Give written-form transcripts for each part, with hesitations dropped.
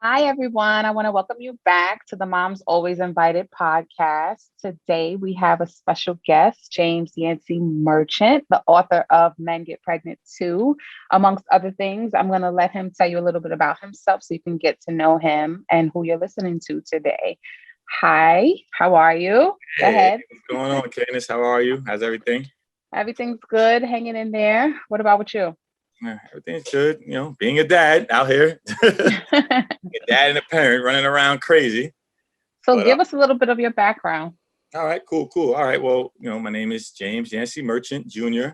Hi, everyone. I want to welcome you back to the Moms Always Invited podcast. Today, we have a special guest, James Yancey Merchant, the author of Men Get Pregnant Too. Amongst other things, I'm going to let him tell you a little bit about himself so you can get to know him and who you're listening to today. Hi, how are you? Go Hey, ahead. what's going on, Candace? How are you? How's everything? Everything's good, hanging in there. What about with you? Everything's good. Being a dad out here, a dad and a parent running around crazy. So, But give us a little bit of your background. all right, cool. All right, well, my name is James Yancey Merchant Jr.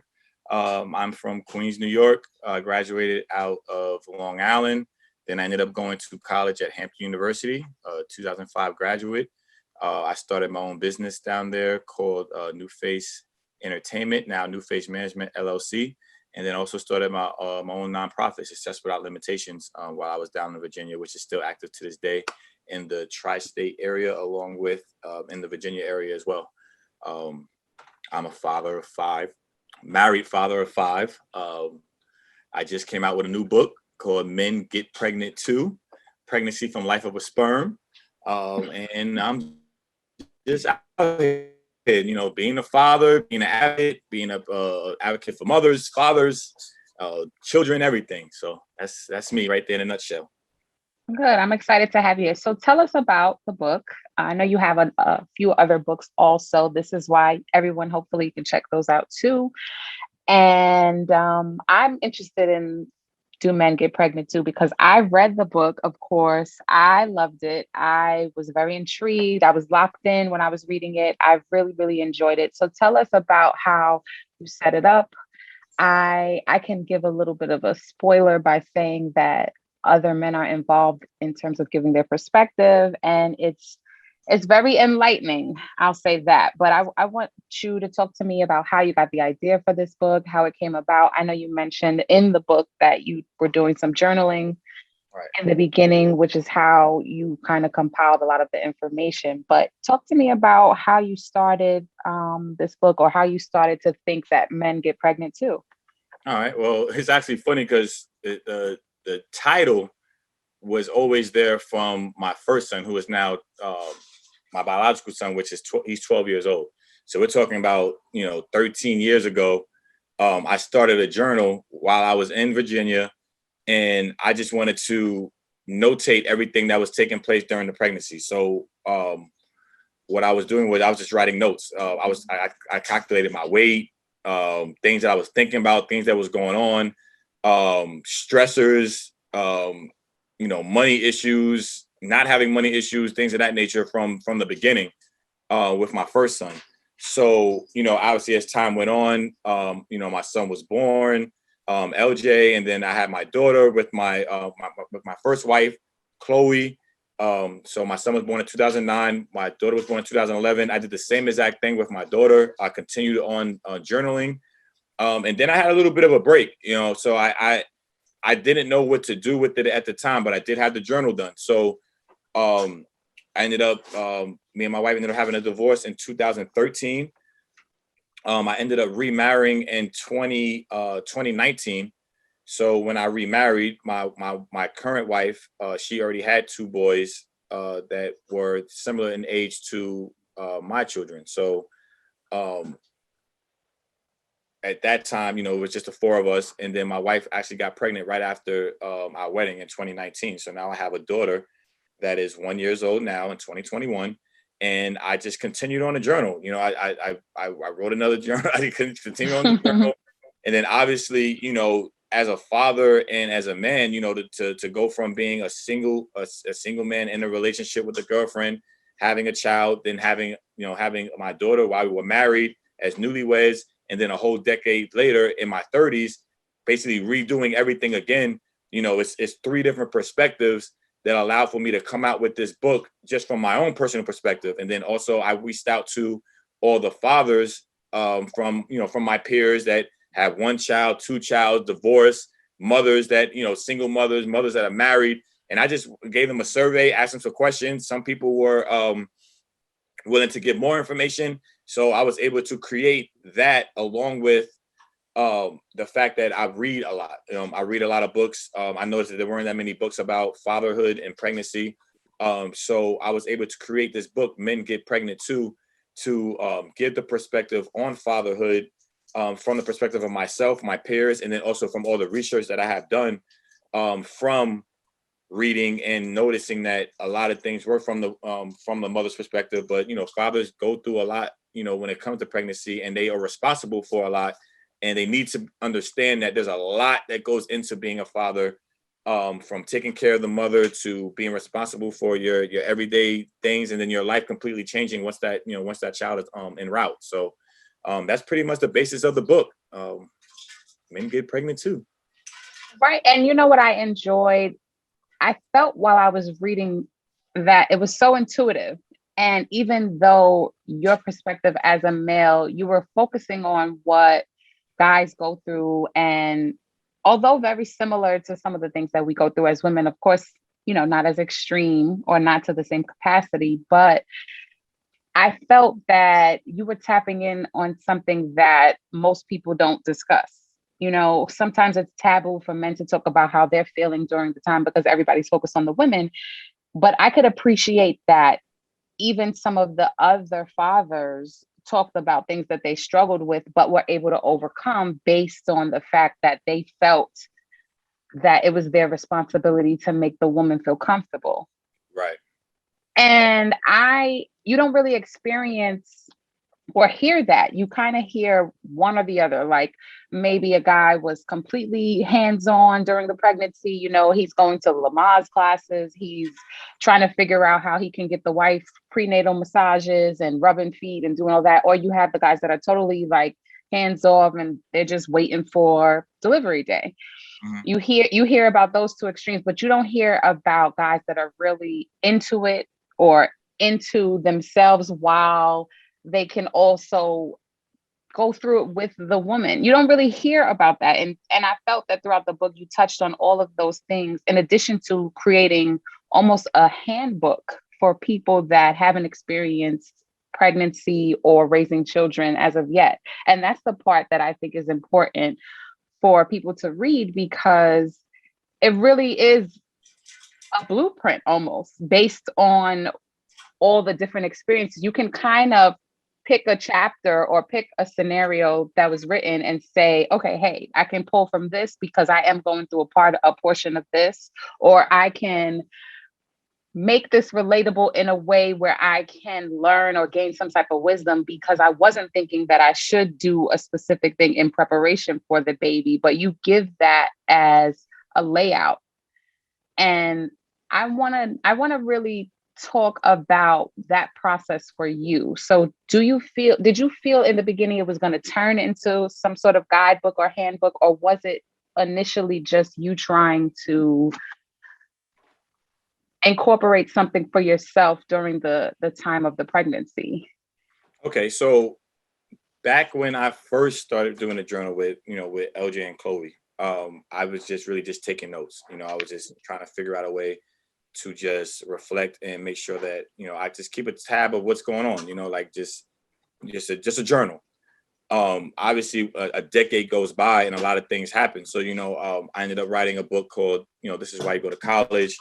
I'm from Queens, New York. Graduated out of Long Island. Then I ended up going to college at Hampton University, 2005 graduate. I started my own business down there called New Face Entertainment, now New Face Management LLC, and then also started my own nonprofit, Success Without Limitations, while I was down in Virginia, which is still active to this day in the tri-state area, along with in the Virginia area as well. Um, I'm a father of five, married father of five. I just came out with a new book called Men Get Pregnant Too, Pregnancy from Life of a Sperm. And I'm just out here, being a father, being an advocate, being a advocate for mothers, fathers, children, everything. So that's me right there in a nutshell. Good. I'm excited to have you. So tell us about the book. I know you have a few other books also. This is why everyone hopefully can check those out too. And I'm interested in Do Men Get Pregnant Too? Because I read the book, of course. I loved it. I was very intrigued. I was locked in when I was reading it. I really, really enjoyed it. So tell us about how you set it up. I can give a little bit of a spoiler by saying that other men are involved in terms of giving their perspective, and it's very enlightening. I'll say that. But I want you to talk to me about how you got the idea for this book, how it came about. I know you mentioned in the book that you were doing some journaling Right. in the beginning, which is how you kind of compiled a lot of the information. But talk to me about how you started this book, or how you started to think that men get pregnant too. All right. Well, it's actually funny because the title was always there from my first son, who is now my biological son, which is he's 12 years old. So we're talking about 13 years ago. I started a journal while I was in Virginia, and I just wanted to notate everything that was taking place during the pregnancy. So what I was doing was I was just writing notes. I calculated my weight, things that I was thinking about, things that was going on, stressors, money issues, not having money issues, things of that nature from the beginning with my first son. So, obviously as time went on, my son was born, LJ, and then I had my daughter with my first wife, Chloe. So my son was born in 2009. My daughter was born in 2011. I did the same exact thing with my daughter. I continued on journaling. And then I had a little bit of a break, so I didn't know what to do with it at the time, but I did have the journal done. So um, I ended up, me and my wife ended up having a divorce in 2013. I ended up remarrying in 2019. So when I remarried, my current wife, she already had two boys that were similar in age to my children. So um, at that time, it was just the four of us. And then my wife actually got pregnant right after our wedding in 2019. So now I have a daughter that is 1 year old now in 2021. And I just continued on the journal. I wrote another journal. I continued on the journal. And then obviously, as a father and as a man, to go from being a single man in a relationship with a girlfriend, having a child, then having my daughter while we were married as newlyweds, and then a whole decade later in my 30s, basically redoing everything again. It's three different perspectives that allowed for me to come out with this book just from my own personal perspective. And then also I reached out to all the fathers from my peers that have one child, two child, divorce, mothers that, single mothers that are married. And I just gave them a survey, asked them some questions. Some people were willing to give more information. So I was able to create that along with the fact that I read a lot. I read a lot of books. I noticed that there weren't that many books about fatherhood and pregnancy. So I was able to create this book, Men Get Pregnant Too, to give the perspective on fatherhood from the perspective of myself, my peers, and then also from all the research that I have done from reading and noticing that a lot of things were from the mother's perspective. But fathers go through a lot, when it comes to pregnancy, and they are responsible for a lot, and they need to understand that there's a lot that goes into being a father, from taking care of the mother to being responsible for your everyday things, and then your life completely changing once that child is en route. So that's pretty much the basis of the book. Men Get Pregnant Too. Right. And you know what I enjoyed? I felt while I was reading that it was so intuitive. And even though your perspective as a male, you were focusing on what guys go through. And although very similar to some of the things that we go through as women, of course, not as extreme or not to the same capacity, but I felt that you were tapping in on something that most people don't discuss. Sometimes it's taboo for men to talk about how they're feeling during the time because everybody's focused on the women. But I could appreciate that even some of the other fathers talked about things that they struggled with, but were able to overcome based on the fact that they felt that it was their responsibility to make the woman feel comfortable. Right. And you don't really experience or hear that. You kind of hear one or the other. Like maybe a guy was completely hands-on during the pregnancy. He's going to Lamaze classes. He's trying to figure out how he can get the wife prenatal massages and rubbing feet and doing all that. Or you have the guys that are totally like hands off and they're just waiting for delivery day. Mm-hmm. You hear about those two extremes, but you don't hear about guys that are really into it or into themselves while they can also go through it with the woman. You don't really hear about that. And I felt that throughout the book, you touched on all of those things, in addition to creating almost a handbook for people that haven't experienced pregnancy or raising children as of yet. And that's the part that I think is important for people to read, because it really is a blueprint almost based on all the different experiences. You can kind of pick a chapter or pick a scenario that was written and say, okay, hey, I can pull from this because I am going through a portion of this, or I can make this relatable in a way where I can learn or gain some type of wisdom because I wasn't thinking that I should do a specific thing in preparation for the baby, but you give that as a layout. And I want to really talk about that process for you. So did you feel in the beginning it was going to turn into some sort of guidebook or handbook, or was it initially just you trying to incorporate something for yourself during the time of the pregnancy? Okay, so back when I first started doing the journal with LJ and Chloe, I was just really just taking notes. I was just trying to figure out a way to just reflect and make sure that I just keep a tab of what's going on. Like just a journal. Obviously, a decade goes by and a lot of things happen. So I ended up writing a book called This Is Why You Go to College.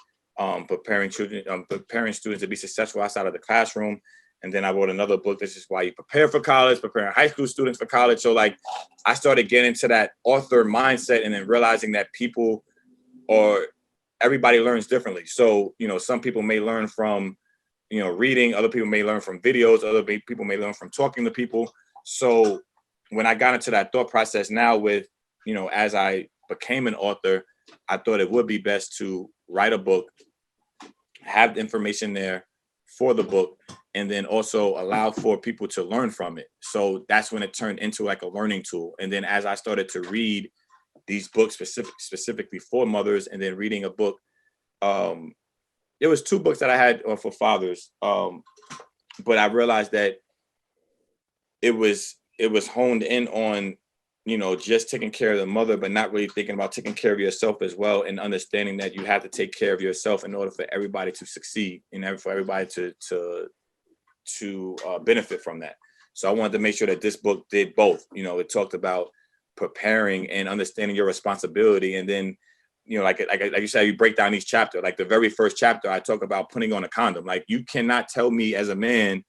Preparing students to be successful outside of the classroom. And then I wrote another book, This Is Why You Prepare for College, preparing high school students for college. So like I started getting into that author mindset, and then realizing that everybody learns differently. So, some people may learn from, reading, other people may learn from videos, other people may learn from talking to people. So when I got into that thought process now with, as I became an author, I thought it would be best to write a book, have the information there for the book, and then also allow for people to learn from it. So that's when it turned into like a learning tool. And then as I started to read these books specifically for mothers, and then reading a book, there was 2 books that I had for fathers, but I realized that it was honed in on just taking care of the mother, but not really thinking about taking care of yourself as well, and understanding that you have to take care of yourself in order for everybody to succeed and for everybody to benefit from that. So I wanted to make sure that this book did both. It talked about preparing and understanding your responsibility. And then, you know, like you said, you break down each chapter. Like the very first chapter, I talk about putting on a condom. Like, you cannot tell me as a man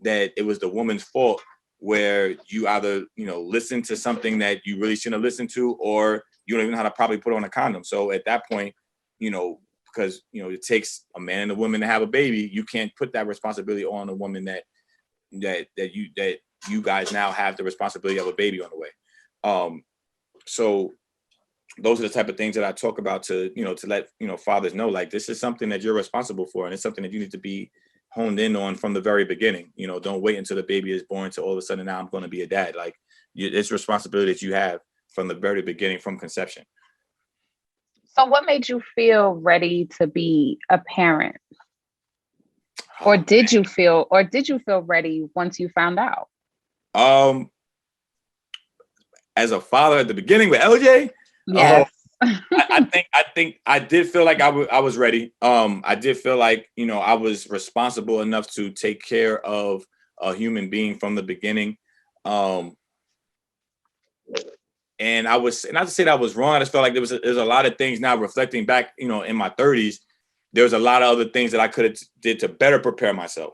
that it was the woman's fault, where you either, you know, listen to something that you really shouldn't have listened to, or you don't even know how to probably put on a condom. So at that point, you know, because, you know, it takes a man and a woman to have a baby, you can't put that responsibility on a woman that you guys now have the responsibility of a baby on the way. So those are the type of things that I talk about to, you know, to let, you know, fathers know, like, this is something that you're responsible for, and it's something that you need to be honed in on from the very beginning. You know, don't wait until the baby is born to all of a sudden, now I'm going to be a dad. Like, it's responsibility that you have from the very beginning, from conception. So what made you feel ready to be a parent? Or did you feel ready once you found out? As a father at the beginning with LJ, yes. I think I did feel like I was ready. I did feel like, you know, I was responsible enough to take care of a human being from the beginning. And I was, not to say that I was wrong, I just felt like there's a lot of things now reflecting back, you know, in my 30s, there's a lot of other things that I could have did to better prepare myself.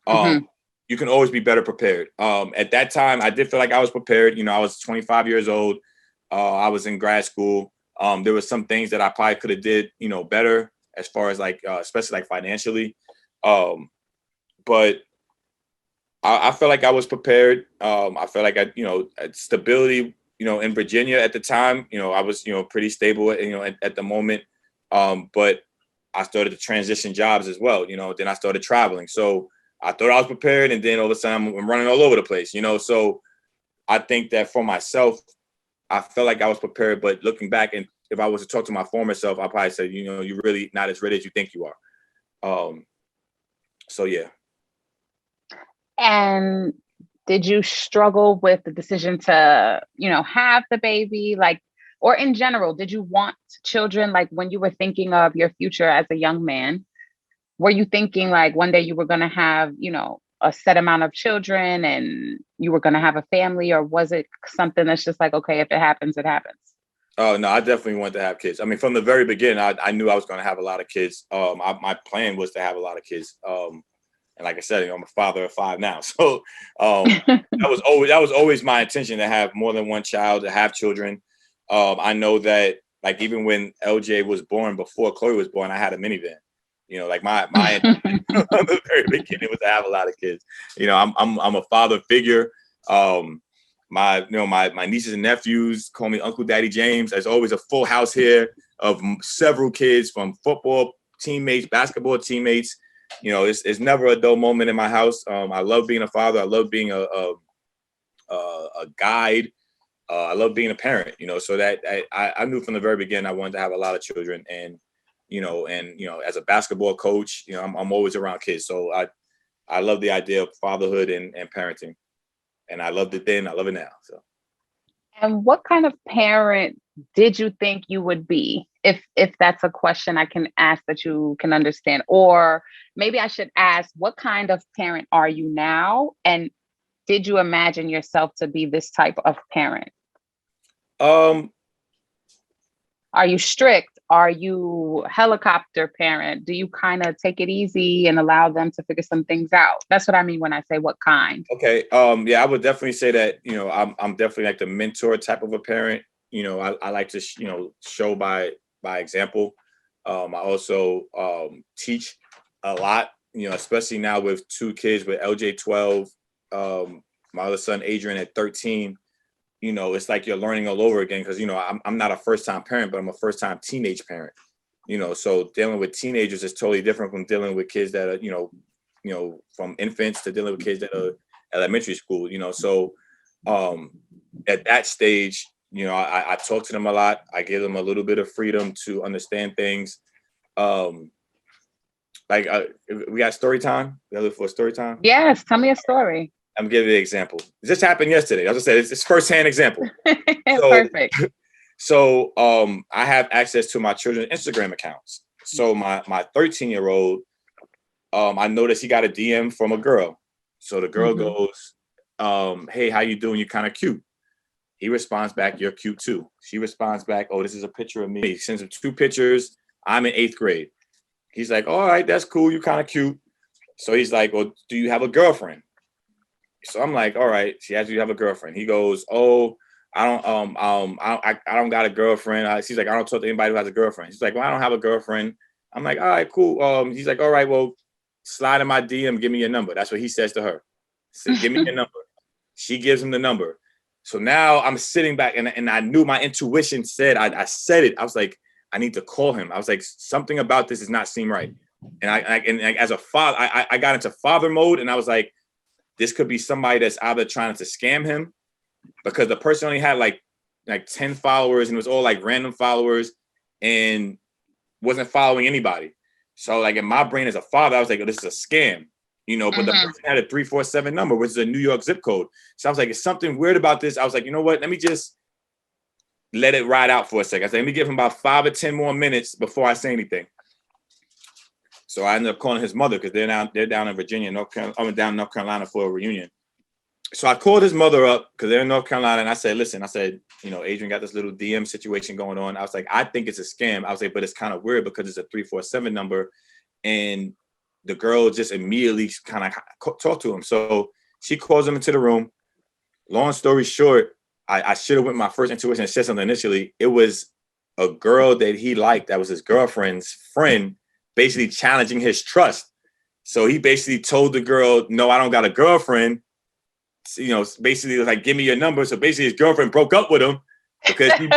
You can always be better prepared. At that time, I did feel like I was prepared. You know, I was 25 years old. I was in grad school. There was some things that I probably could have did, you know, better as far as like, especially like financially. But I felt like I was prepared. I felt like I, you know, stability, you know, in Virginia at the time, you know, I was, you know, pretty stable, you know, at the moment. But I started to transition jobs as well. You know, then I started traveling. So I thought I was prepared, and then all of a sudden I'm running all over the place, you know? So I think that for myself, I felt like I was prepared, but looking back, and if I was to talk to my former self, I'd probably say, you know, you're really not as ready as you think you are. So yeah. And did you struggle with the decision to, you know, have the baby? Like, or in general, did you want children? Like, when you were thinking of your future as a young man, were you thinking like one day you were going to have, you know, a set amount of children and you were going to have a family? Or was it something that's just like, okay, if it happens, it happens? Oh, no, I definitely wanted to have kids. I mean, from the very beginning, I knew I was going to have a lot of kids. My plan was to have a lot of kids. And like I said, you know, I'm a father of 5 now. So that was always my intention, to have more than one child, to have children. I know that, like, even when LJ was born, before Chloe was born, I had a minivan. You know, like my intention from the very beginning was to have a lot of kids. You know, I'm a father figure. My nieces and nephews call me Uncle Daddy James. There's always a full house here of several kids, from football teammates, basketball teammates. You know, it's never a dull moment in my house. I love being a father. I love being a guide. I love being a parent. You know, so that I knew from the very beginning I wanted to have a lot of children. And as a basketball coach, you know, I'm always around kids. So I love the idea of fatherhood and parenting. And I loved it then, I love it now. So. And what kind of parent did you think you would be? If that's a question I can ask that you can understand. Or maybe I should ask, what kind of parent are you now? And did you imagine yourself to be this type of parent? Are you strict? Are you helicopter parent? Do you kind of take it easy and allow them to figure some things out? That's what I mean when I say what kind. Okay. Yeah, I would definitely say that, you know, I'm definitely like the mentor type of a parent. You know, I like to, show by example. I also teach a lot, you know, especially now with 2 kids, with LJ 12, my other son Adrian at 13. You know, it's like you're learning all over again, because, you know, I'm not a first-time parent, but I'm a first-time teenage parent. You know, so dealing with teenagers is totally different from dealing with kids that are, you know, from infants to dealing with kids that are elementary school. You know, so at that stage, you know, I talk to them a lot. I give them a little bit of freedom to understand things. We got story time. We got to look for a story time. Yes, tell me a story. I'm giving you an example. This happened yesterday. As I said, it's firsthand example. Perfect. So I have access to my children's Instagram accounts. So my 13-year-old, I noticed he got a DM from a girl. So the girl goes, "Hey, how you doing? You're kind of cute." He responds back, "You're cute too." She responds back, "Oh, this is a picture of me." He sends him 2 pictures. I'm in 8th grade. He's like, "All right, that's cool. You're kind of cute." So he's like, "Well, do you have a girlfriend?" So I'm like, "All right." She asks, "Do you have a girlfriend?" He goes, "Oh, I don't I don't got a girlfriend." She's like, "I don't talk to anybody who has a girlfriend." He's like, "Well, I don't have a girlfriend." I'm like, "All right, cool." He's like, "All right, well, slide in my DM, give me your number." That's what he says to her. So give me your number. She gives him the number. So now I'm sitting back and I knew my intuition said, I said it. I was like, I need to call him. I was like, something about this does not seem right. And I as a father, I got into father mode and I was like, this could be somebody that's either trying to scam him because the person only had like 10 followers and it was all like random followers and wasn't following anybody. So like in my brain as a father, I was like, oh, this is a scam. But the person had a 347 number, which is a New York zip code. So I was like, it's something weird about this. I was like, you know what? Let me just let it ride out for a second. I said, let me give him about 5 or 10 more minutes before I say anything. So I ended up calling his mother because they're down in Virginia, down in North Carolina for a reunion. So I called his mother up because they're in North Carolina, and I said, listen, Adrian got this little DM situation going on. I was like, I think it's a scam. I was like, but it's kind of weird because it's a 347 number, and the girl just immediately kind of talked to him. So she calls him into the room. Long story short, I should have went my first intuition and said something initially. It was a girl that he liked that was his girlfriend's friend, basically challenging his trust. So he basically told the girl, no, I don't got a girlfriend. Basically like, give me your number. So basically his girlfriend broke up with him because he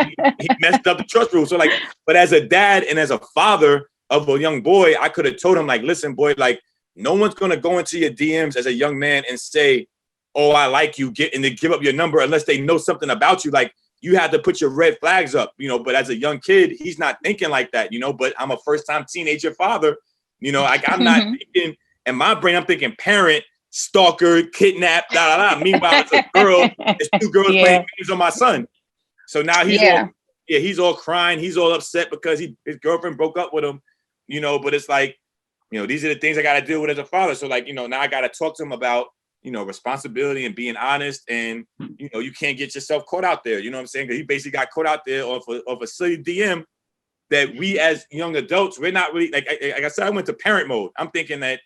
messed up the trust rule. So but as a dad and as a father of a young boy, I could have told him like, listen, boy, like no one's going to go into your DMs as a young man and say, oh, I like you, and then give up your number unless they know something about you. Like you had to put your red flags up, but as a young kid, he's not thinking like that, but I'm a first time teenager father, I'm not thinking in my brain, I'm thinking parent, stalker, kidnap, da da da. Meanwhile, it's a girl, it's 2 girls playing games on my son. So now he's all crying, he's all upset because his girlfriend broke up with him, but it's like, these are the things I got to deal with as a father. So like, now I got to talk to him about, responsibility and being honest, and you can't get yourself caught out there. You know what I'm saying? Because he basically got caught out there of a silly DM that we as young adults, we're not really like I said, I went to parent mode. I'm thinking that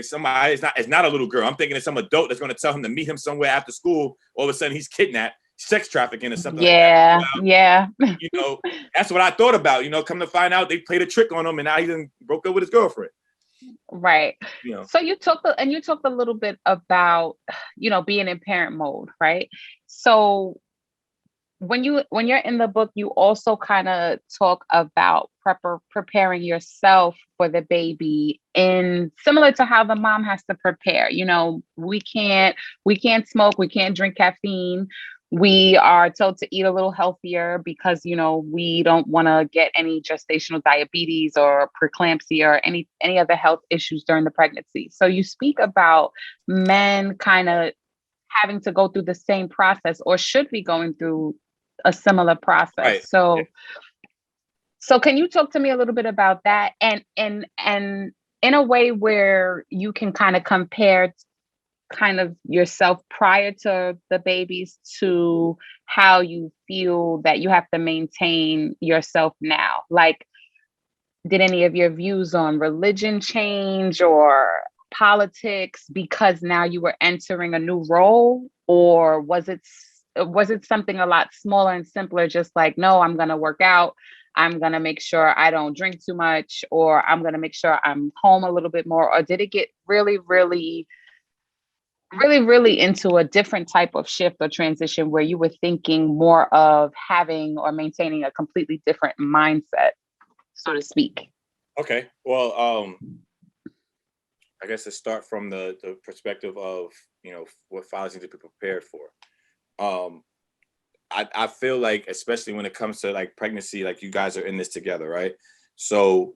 somebody is not a little girl. I'm thinking it's some adult that's going to tell him to meet him somewhere after school. All of a sudden, he's kidnapped, sex trafficking, or something. Yeah, like that. Yeah. That's what I thought about. Come to find out, they played a trick on him, and now he done broke up with his girlfriend. Right. So you talked a little bit about, being in parent mode, right? So when you're in the book, you also kind of talk about preparing yourself for the baby, in similar to how the mom has to prepare. We can't smoke, we can't drink caffeine. We are told to eat a little healthier because, we don't want to get any gestational diabetes or preeclampsia or any other health issues during the pregnancy. So you speak about men kind of having to go through the same process, or should be going through a similar process. Right. So can you talk to me a little bit about that, and in a way where you can kind of compare kind of yourself prior to the babies to how you feel that you have to maintain yourself now? Like, did any of your views on religion change or politics because now you were entering a new role, or was it something a lot smaller and simpler, just like, no, I'm going to work out, I'm going to make sure I don't drink too much, or I'm going to make sure I'm home a little bit more? Or did it get really, really, really, really into a different type of shift or transition where you were thinking more of having or maintaining a completely different mindset, so to speak? Okay. Well, I guess to start from the perspective of, what fathers need to be prepared for. I feel like, especially when it comes to like pregnancy, like you guys are in this together, right? So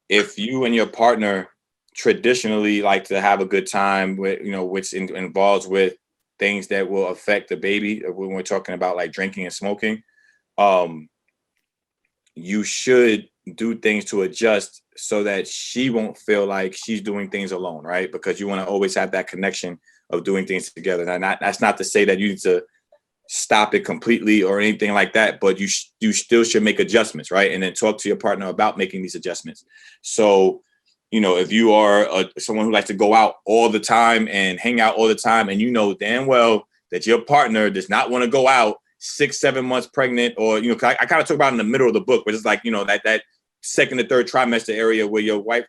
if you and your partner traditionally like to have a good time with, which involves with things that will affect the baby, when we're talking about like drinking and smoking, you should do things to adjust so that she won't feel like she's doing things alone, right? Because you want to always have that connection of doing things together. And that's not to say that you need to stop it completely or anything like that, but you still should make adjustments, right? And then talk to your partner about making these adjustments. So, if you are someone who likes to go out all the time and hang out all the time, and you know damn well that your partner does not want to go out 6-7 months pregnant, or I kind of talk about in the middle of the book, which is like that second or third trimester area where your wife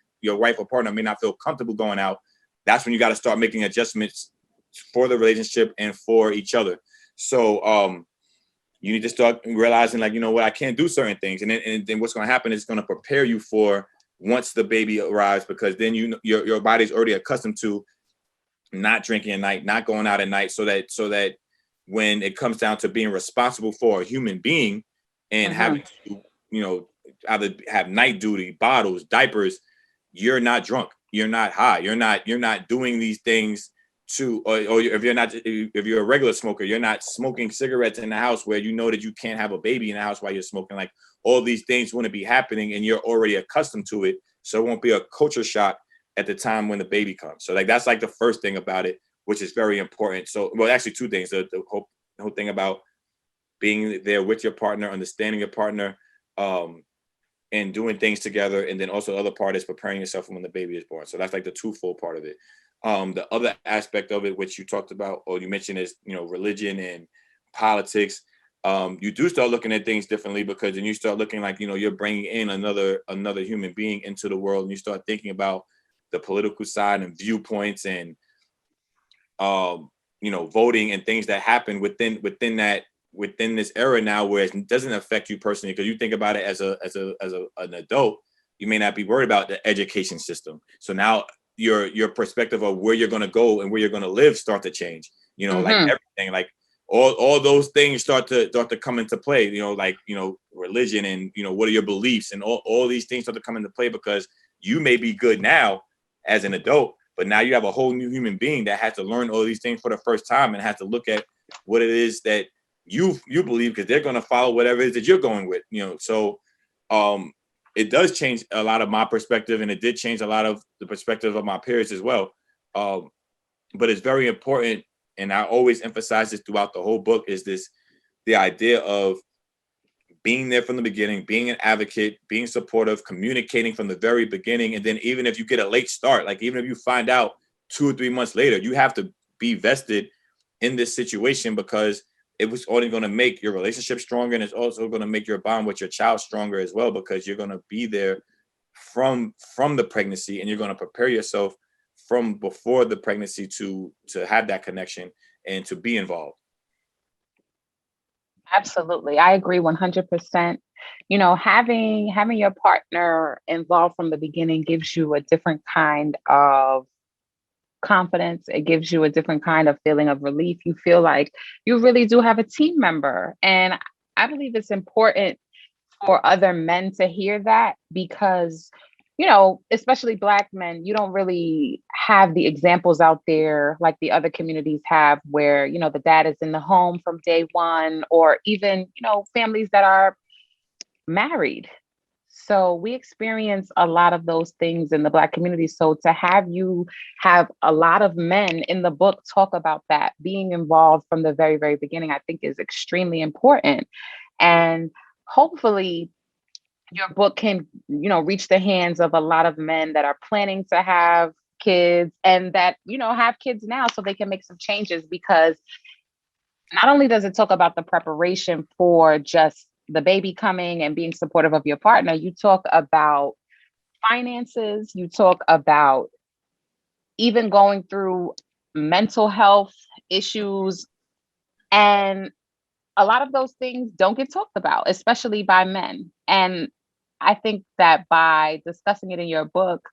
or partner may not feel comfortable going out. That's when you got to start making adjustments for the relationship and for each other. So you need to start realizing, like, what, I can't do certain things, and then what's going to happen is it's going to prepare you for once the baby arrives, because then your body's already accustomed to not drinking at night, not going out at night, so that when it comes down to being responsible for a human being and having to, either have night duty, bottles, diapers, you're not drunk, you're not high, you're not doing these things to, or if you're a regular smoker, you're not smoking cigarettes in the house where you know that you can't have a baby in the house while you're smoking. Like, all these things wouldn't be happening, and you're already accustomed to it, so it won't be a culture shock at the time when the baby comes. So, like, that's like the first thing about it, which is very important. So, well, actually two things: the whole thing about being there with your partner, understanding your partner, and doing things together, and then also the other part is preparing yourself for when the baby is born. So that's like the twofold part of it. The other aspect of it, which you talked about or you mentioned, is religion and politics. You do start looking at things differently, because then you start looking like you're bringing in another human being into the world, and you start thinking about the political side and viewpoints and voting and things that happen within this era now, where it doesn't affect you personally, because you think about it as an adult, you may not be worried about the education system. So now your perspective of where you're going to go and where you're going to live start to change. Like everything, like all those things start to come into play. Like religion and what are your beliefs, and all these things start to come into play, because you may be good now as an adult, but now you have a whole new human being that has to learn all these things for the first time and has to look at what it is that you believe, because they're going to follow whatever it is that you're going with. So it does change a lot of my perspective, and it did change a lot of the perspective of my peers as well. But it's very important, and I always emphasize this throughout the whole book, is the idea of being there from the beginning, being an advocate, being supportive, communicating from the very beginning. And then even if you get a late start, like even if you find out 2 or 3 months later, you have to be vested in this situation, because it was only going to make your relationship stronger, and it's also going to make your bond with your child stronger as well, because you're going to be there from the pregnancy, and you're going to prepare yourself from before the pregnancy to have that connection and to be involved. Absolutely. I agree 100%. Having your partner involved from the beginning gives you a different kind of confidence. It gives you a different kind of feeling of relief. You feel like you really do have a team member. And I believe it's important for other men to hear that, because, especially Black men, you don't really have the examples out there like the other communities have, where, the dad is in the home from day one, or even, families that are married. So we experience a lot of those things in the Black community. So to have you have a lot of men in the book talk about that, being involved from the very, very beginning, I think is extremely important. And hopefully your book can, reach the hands of a lot of men that are planning to have kids, and that, have kids now, so they can make some changes. Because not only does it talk about the preparation for just the baby coming and being supportive of your partner, you talk about finances, you talk about even going through mental health issues. And a lot of those things don't get talked about, especially by men. And I think that by discussing it in your book,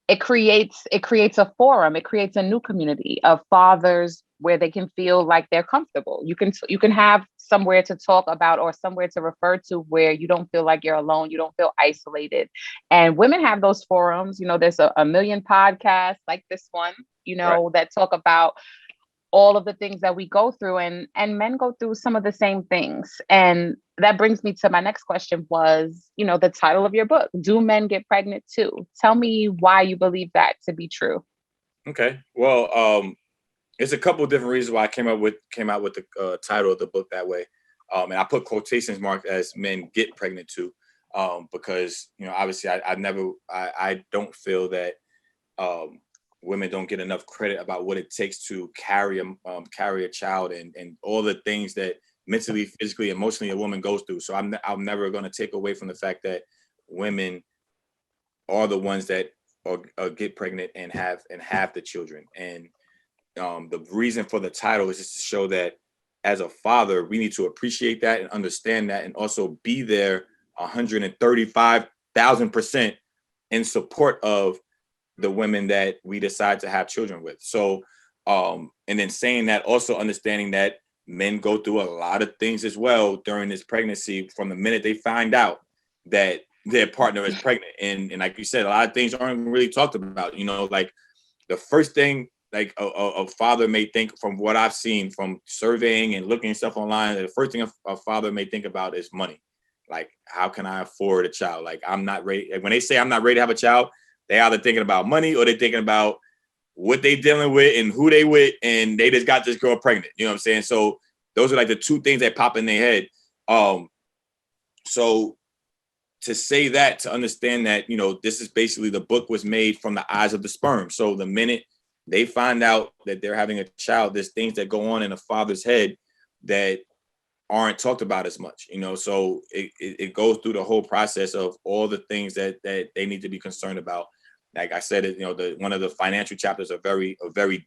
it creates a forum, it creates a new community of fathers where they can feel like they're comfortable. You can have somewhere to talk about, or somewhere to refer to, where you don't feel like you're alone, you don't feel isolated. And women have those forums. There's a million podcasts like this one, Right. that talk about all of the things that we go through, and men go through some of the same things. And that brings me to my next question was, the title of your book, Do Men Get Pregnant Too? Tell me why you believe that to be true. Okay. Well, It's a couple of different reasons why I came out with the title of the book that way. And I put quotations marked as men get pregnant too, because obviously I don't feel that women don't get enough credit about what it takes to carry a child and all the things that mentally, physically, emotionally a woman goes through. So I'm never going to take away from the fact that women are the ones that get pregnant and have the children. And the reason for the title is just to show that as a father, we need to appreciate that and understand that, and also be there 135,000% in support of the women that we decide to have children with. So, and then saying that, also understanding that men go through a lot of things as well during this pregnancy, from the minute they find out that their partner is pregnant. And like you said, a lot of things aren't really talked about. Like the first thing, like a father may think, from what I've seen from surveying and looking stuff online, the first thing a father may think about is money. Like, how can I afford a child? Like, I'm not ready. Like, when they say I'm not ready to have a child, they either thinking about money or they're thinking about what they dealing with and who they with, and they just got this girl pregnant. You know what I'm saying? So those are like the two things that pop in their head. So to say that, to understand that, this is basically, the book was made from the eyes of the sperm. So the minute they find out that they're having a child, there's things that go on in a father's head that aren't talked about as much, so it goes through the whole process of all the things that they need to be concerned about. Like I said, one of the financial chapters are very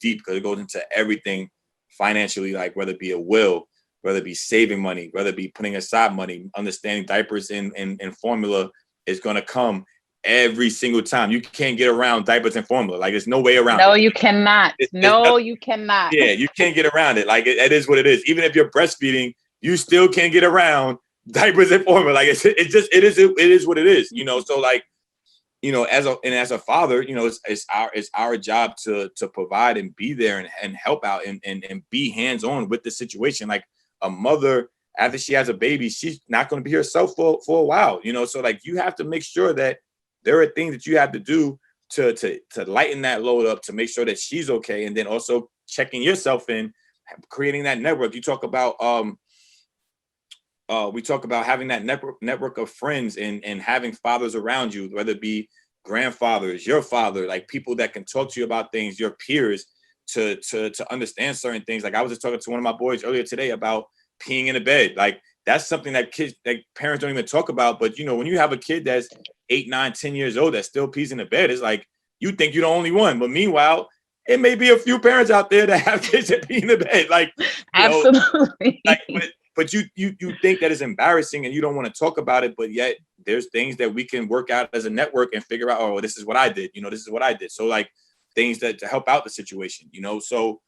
deep, because it goes into everything financially, like whether it be a will, whether it be saving money, whether it be putting aside money, understanding diapers and formula is going to come every single time. You can't get around diapers and formula. Like, there's no way around it. No, you cannot. You cannot. Yeah, you can't get around it. Like, it is what it is. Even if you're breastfeeding, you still can't get around diapers and formula. Like, it is what it is. So like, as a father, it's our job to provide and be there and help out and be hands-on with the situation. Like, a mother, after she has a baby, she's not going to be herself for a while. So like, you have to make sure that there are things that you have to do to lighten that load up, to make sure that she's okay, and then also checking yourself in, creating that network. You talk about we talk about having that network of friends and having fathers around you, whether it be grandfathers, your father, like people that can talk to you about things, your peers, to understand certain things. Like, I was just talking to one of my boys earlier today about peeing in the bed. Like, that's something that kids, like, parents don't even talk about. But when you have a kid that's 8, 9, 10 years old that still pees in the bed, it's like, you think you're the only one. But meanwhile, it may be a few parents out there that have kids that pee in the bed. Like, absolutely. But you think that it's embarrassing and you don't want to talk about it, but yet there's things that we can work out as a network and figure out, oh, this is what I did. This is what I did. So like, things that to help out the situation. So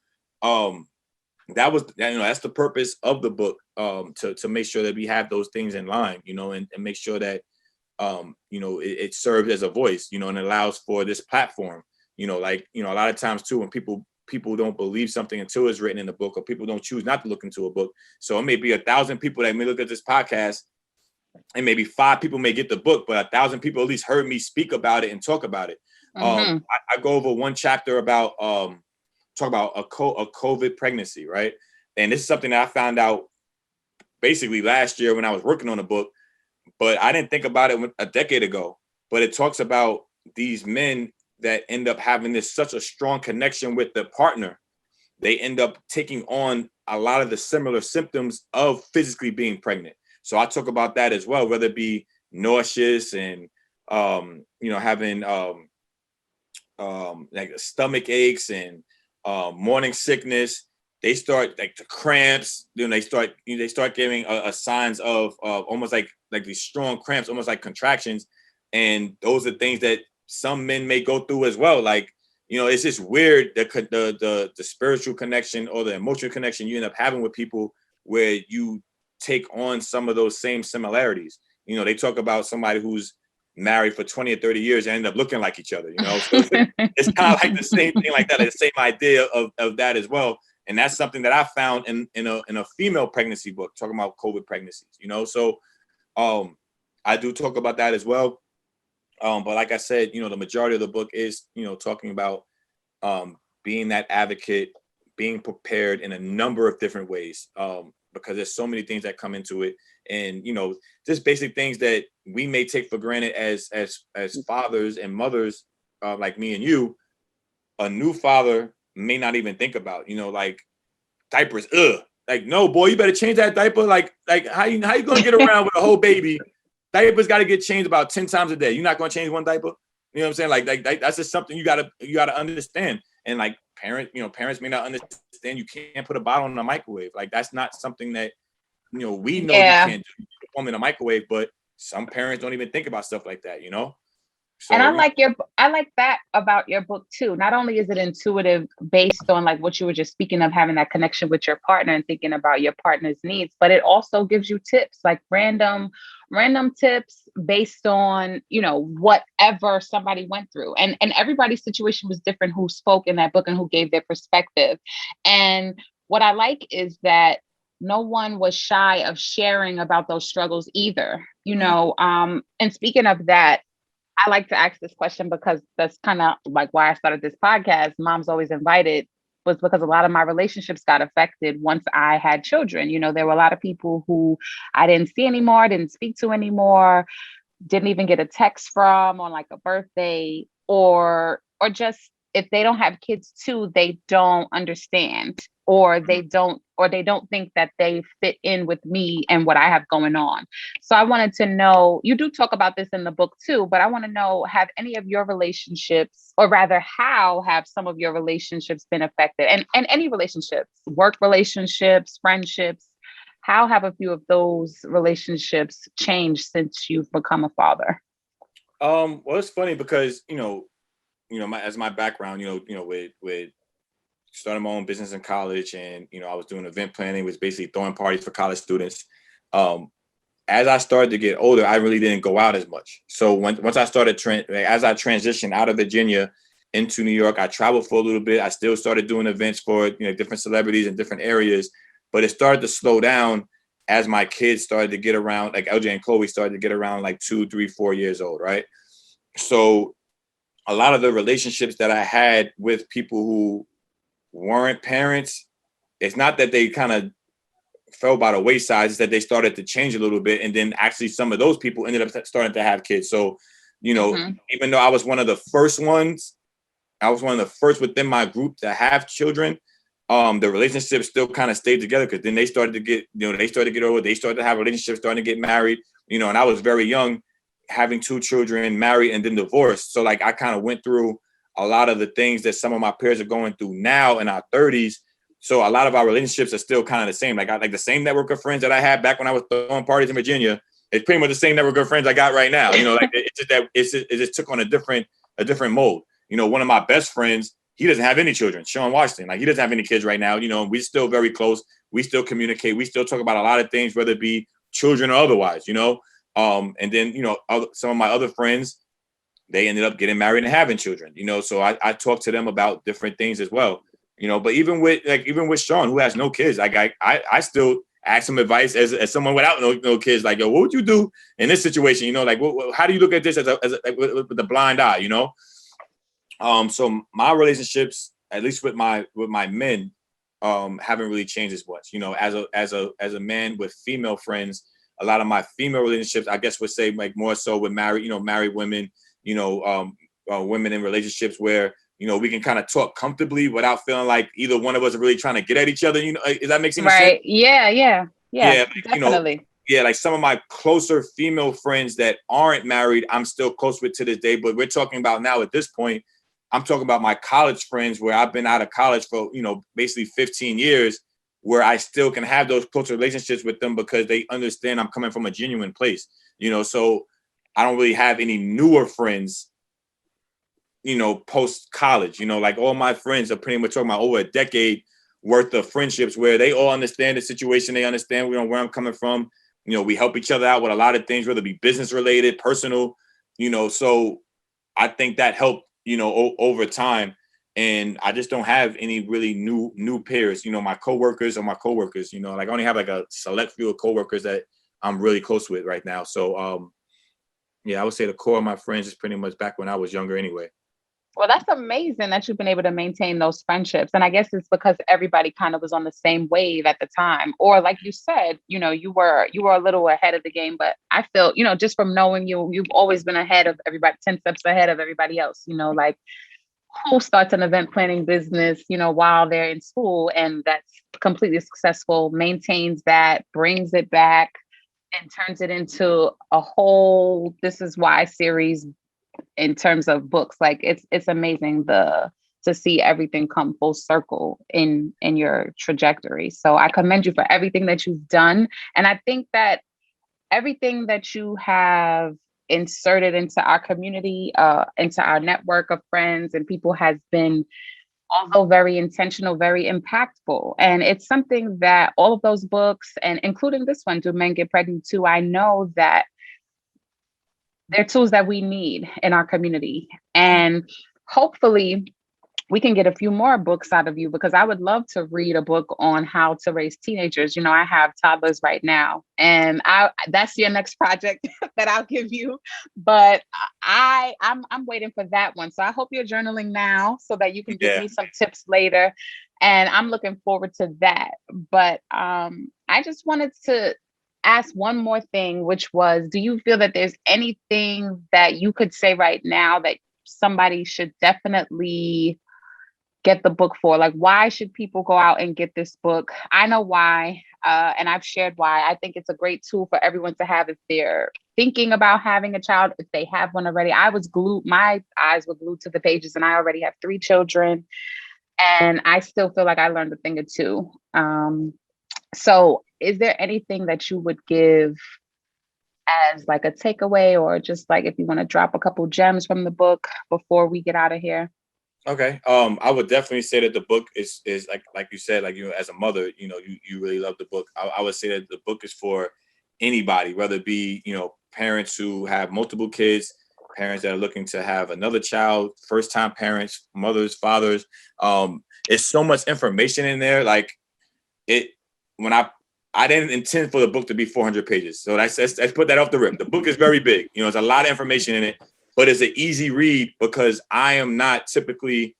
that's the purpose of the book, to make sure that we have those things in line, and make sure that it serves as a voice, and allows for this platform. A lot of times too, when people don't believe something until it's written in the book, or people don't choose not to look into a book. So it may be 1,000 people that may look at this podcast, and maybe 5 people may get the book, but 1,000 people at least heard me speak about it and talk about it. I go over one chapter about talk about a COVID pregnancy, right? And this is something that I found out basically last year when I was working on the book, but I didn't think about it a decade ago. But it talks about these men that end up having such a strong connection with their partner. They end up taking on a lot of the similar symptoms of physically being pregnant. So I talk about that as well, whether it be nauseous and having like stomach aches and morning sickness. They start like the cramps. They start giving signs of almost like these strong cramps, almost like contractions. And those are things that some men may go through as well. Like, it's just weird, the spiritual connection or the emotional connection you end up having with people, where you take on some of those same similarities. They talk about somebody who's married for 20 or 30 years and end up looking like each other, So it's kind of like the same thing like that, the same idea of that as well. And that's something that I found in a female pregnancy book, talking about COVID pregnancies, So I do talk about that as well. But like I said, the majority of the book is, talking about being that advocate, being prepared in a number of different ways, because there's so many things that come into it. And, you know, just basic things that we may take for granted as fathers and mothers, like me and you, a new father may not even think about, you know, like diapers. Like, no, boy, you better change that diaper. Like how you gonna get around with a whole baby? Diapers got to get changed about 10 times a day. You're not gonna change one diaper. You know what I'm saying? Like that's just something you gotta understand. And like parents may not understand you can't put a bottle in a microwave. Like that's not something that, you know, we know you can't do. You put them in a microwave, but some parents don't even think about stuff like that, you know? So, and I like that about your book too. Not only is it intuitive based on like what you were just speaking of, having that connection with your partner and thinking about your partner's needs, but it also gives you tips, like random tips based on, you know, whatever somebody went through. And everybody's situation was different who spoke in that book and who gave their perspective. And what I like is that no one was shy of sharing about those struggles either, you know. And speaking of that, I like to ask this question because that's kind of like why I started this podcast, Moms Always Invited, was because a lot of my relationships got affected once I had children. You know, there were a lot of people who I didn't see anymore, didn't speak to anymore, didn't even get a text from on like a birthday, or just if they don't have kids too, they don't understand, or they don't think that they fit in with me and what I have going on. So I wanted to know, you do talk about this in the book too, but I want to know, have any of your relationships, or rather how have some of your relationships been affected, and any relationships, work relationships, friendships, how have a few of those relationships changed since you've become a father? Well, it's funny because, my background, with starting my own business in college, and, I was doing event planning, was basically throwing parties for college students. As I started to get older, I really didn't go out as much. So once I started, as I transitioned out of Virginia into New York, I traveled for a little bit. I still started doing events for, different celebrities in different areas, but it started to slow down as my kids started to get around, like LJ and Chloe started to get around like 2, 3, 4 years old, right? So a lot of the relationships that I had with people who weren't parents, it's not that they kind of fell by the wayside, it's that they started to change a little bit. And then actually some of those people ended up starting to have kids. So, even though I was one of the first within my group to have children, the relationship still kind of stayed together, because then they started to get, older, they started to have relationships, starting to get married, and I was very young, having 2 children, married, and then divorced. So like I kind of went through a lot of the things that some of my peers are going through now in our 30s. So a lot of our relationships are still kind of the same. Like the same network of friends that I had back when I was throwing parties in Virginia, it's pretty much the same network of friends I got right now. Like it just took on a different mold. One of my best friends, he doesn't have any children, Sean Washington. Like he doesn't have any kids right now. We're still very close. We still communicate. We still talk about a lot of things, whether it be children or otherwise, and then, some of my other friends, they ended up getting married and having children, so I talk to them about different things as well, but even with Sean, who has no kids, like I still ask him advice as someone without no kids, like, yo, what would you do in this situation? Like, how do you look at this as with the blind eye, So my relationships, at least with my men, haven't really changed as much, as a man with female friends. A lot of my female relationships, I guess, would say like more so with married women, women in relationships where, we can kind of talk comfortably without feeling like either one of us are really trying to get at each other. Does that make sense? Right. Yeah. Definitely. Like some of my closer female friends that aren't married, I'm still close with to this day. But we're talking about now at this point, I'm talking about my college friends where I've been out of college for, basically 15 years, where I still can have those close relationships with them because they understand I'm coming from a genuine place, so I don't really have any newer friends, post college, like all my friends are pretty much talking about over a decade worth of friendships where they all understand the situation. They understand, where I'm coming from. We help each other out with a lot of things, whether it be business related, personal, so I think that helped, over time. And I just don't have any really new peers, my coworkers are my coworkers, like I only have like a select few of coworkers that I'm really close with right now. So, I would say the core of my friends is pretty much back when I was younger anyway. Well, that's amazing that you've been able to maintain those friendships. And I guess it's because everybody kind of was on the same wave at the time. Or like you said, you were a little ahead of the game, but I feel, just from knowing you, you've always been ahead of everybody, 10 steps ahead of everybody else, like who starts an event planning business, while they're in school and that's completely successful, maintains that, brings it back and turns it into a whole This Is Why series in terms of books. Like it's amazing to see everything come full circle in your trajectory. So I commend you for everything that you've done. And I think that everything that you have inserted into our community, into our network of friends and people has been, although very intentional, very impactful. And it's something that all of those books, and including this one, Do Men Get Pregnant Too, I know that they're tools that we need in our community. And hopefully we can get a few more books out of you, because I would love to read a book on how to raise teenagers. I have toddlers right now, and that's your next project that I'll give you. But I'm waiting for that one. So I hope you're journaling now so that you can give Yeah. me some tips later. And I'm looking forward to that. But I just wanted to ask one more thing, which was, do you feel that there's anything that you could say right now that somebody should definitely get the book for? Like, why should people go out and get this book? I know why, and I've shared why. I think it's a great tool for everyone to have if they're thinking about having a child, if they have one already. My eyes were glued to the pages, and I already have 3 children, and I still feel like I learned a thing or two. So is there anything that you would give as like a takeaway, or just like if you want to drop a couple gems from the book before we get out of here? Okay. I would definitely say that the book is like you said, like, as a mother, you really love the book. I would say that the book is for anybody, whether it be, parents who have multiple kids, parents that are looking to have another child, first time parents, mothers, fathers. It's so much information in there. Like it, when I didn't intend for the book to be 400 pages. So let's put that off the rip. The book is very big. There's a lot of information in it, but it's an easy read because I am not typically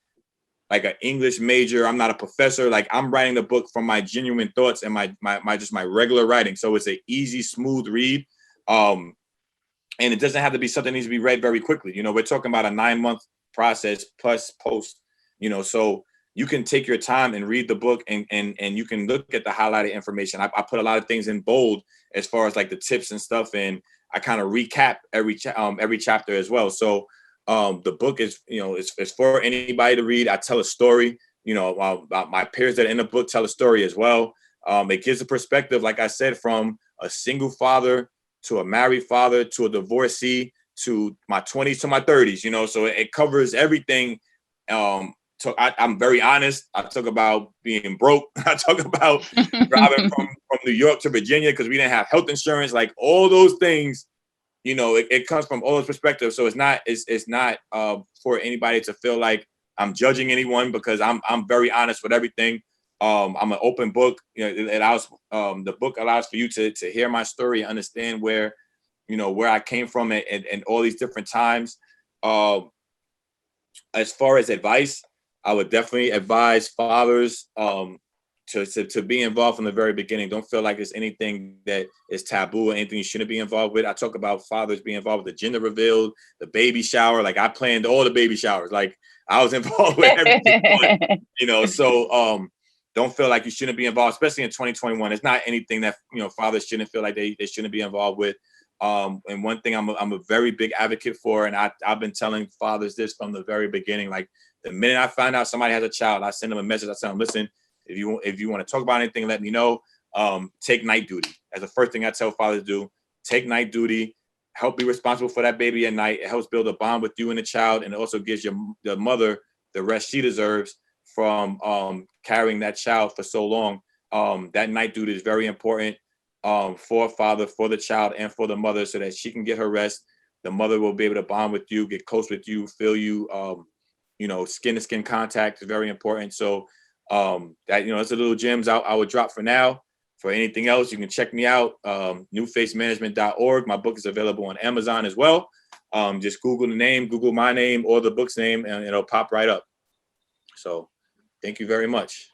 like an English major. I'm not a professor. Like, I'm writing the book from my genuine thoughts and my just my regular writing. So it's an easy, smooth read. And it doesn't have to be something that needs to be read very quickly. We're talking about a 9-month process plus post, so you can take your time and read the book and you can look at the highlighted information. I put a lot of things in bold as far as like the tips and stuff. And I kind of recap every chapter as well. So the book is, it's for anybody to read. I tell a story, about my peers that are in the book tell a story as well. It gives a perspective, like I said, from a single father to a married father to a divorcee to my 20s to my 30s, so it covers everything. So I'm very honest. I talk about being broke. I talk about driving from New York to Virginia because we didn't have health insurance. Like, all those things, it comes from all those perspectives. So it's not for anybody to feel like I'm judging anyone, because I'm very honest with everything. I'm an open book. It allows the book allows for you to hear my story and understand where I came from and all these different times. As far as advice, I would definitely advise fathers to be involved from the very beginning. Don't feel like it's anything that is taboo or anything you shouldn't be involved with. I talk about fathers being involved with the gender reveal, the baby shower. Like, I planned all the baby showers. Like, I was involved with everything. So don't feel like you shouldn't be involved, especially in 2021. It's not anything that fathers shouldn't feel like they shouldn't be involved with. And one thing I'm a very big advocate for, and I've been telling fathers this from the very beginning. Like, the minute I find out somebody has a child, I send them a message. I tell them, listen, if you want to talk about anything, let me know. Take night duty. That's the first thing I tell fathers to do. Take night duty. Help be responsible for that baby at night. It helps build a bond with you and the child, and it also gives the mother the rest she deserves from carrying that child for so long. That night duty is very important for a father, for the child, and for the mother, so that she can get her rest. The mother will be able to bond with you, get close with you, feel you. Skin to skin contact is very important. So that, it's a little gems I would drop for now. For anything else, you can check me out, newfacemanagement.org. My book is available on Amazon as well. Just Google the name, Google my name or the book's name, and it'll pop right up. So thank you very much.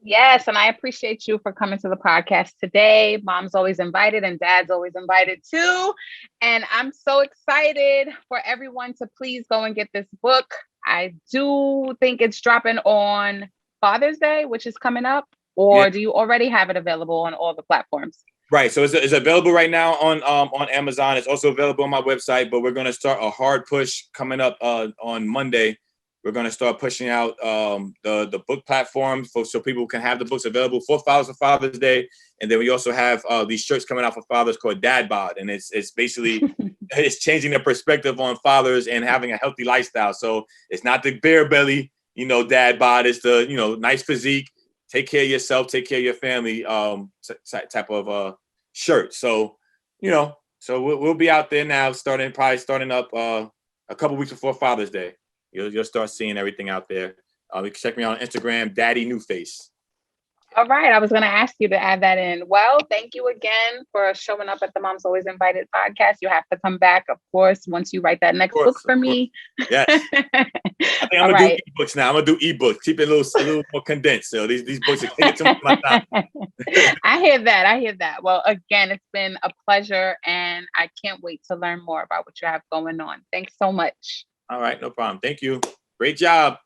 Yes, and I appreciate you for coming to the podcast today. Mom's always invited and Dad's always invited too. And I'm so excited for everyone to please go and get this book. I do think it's dropping on Father's Day, which is coming up, or do you already have it available on all the platforms? Right. So it's available right now on Amazon. It's also available on my website, but we're going to start a hard push coming up on Monday. We're going to start pushing out the book platform so people can have the books available for Father's Day. And then we also have these shirts coming out for fathers called Dad Bod. And it's basically, it's changing the perspective on fathers and having a healthy lifestyle. So it's not the bare belly, dad bod. It's the, nice physique, take care of yourself, take care of your family type of shirt. So, so we'll be out there now starting up a couple weeks before Father's Day. You'll start seeing everything out there. You can check me out on Instagram, Daddy New Face. All right. I was going to ask you to add that in. Well, thank you again for showing up at the Mom's Always Invited podcast. You have to come back, of course, once you write that next book for me. Yes. I think I'm going to do ebooks now. I'm going to do ebooks. Keep it a little more condensed. So these books are taking too much of my time. I hear that. Well, again, it's been a pleasure, and I can't wait to learn more about what you have going on. Thanks so much. All right. No problem. Thank you. Great job.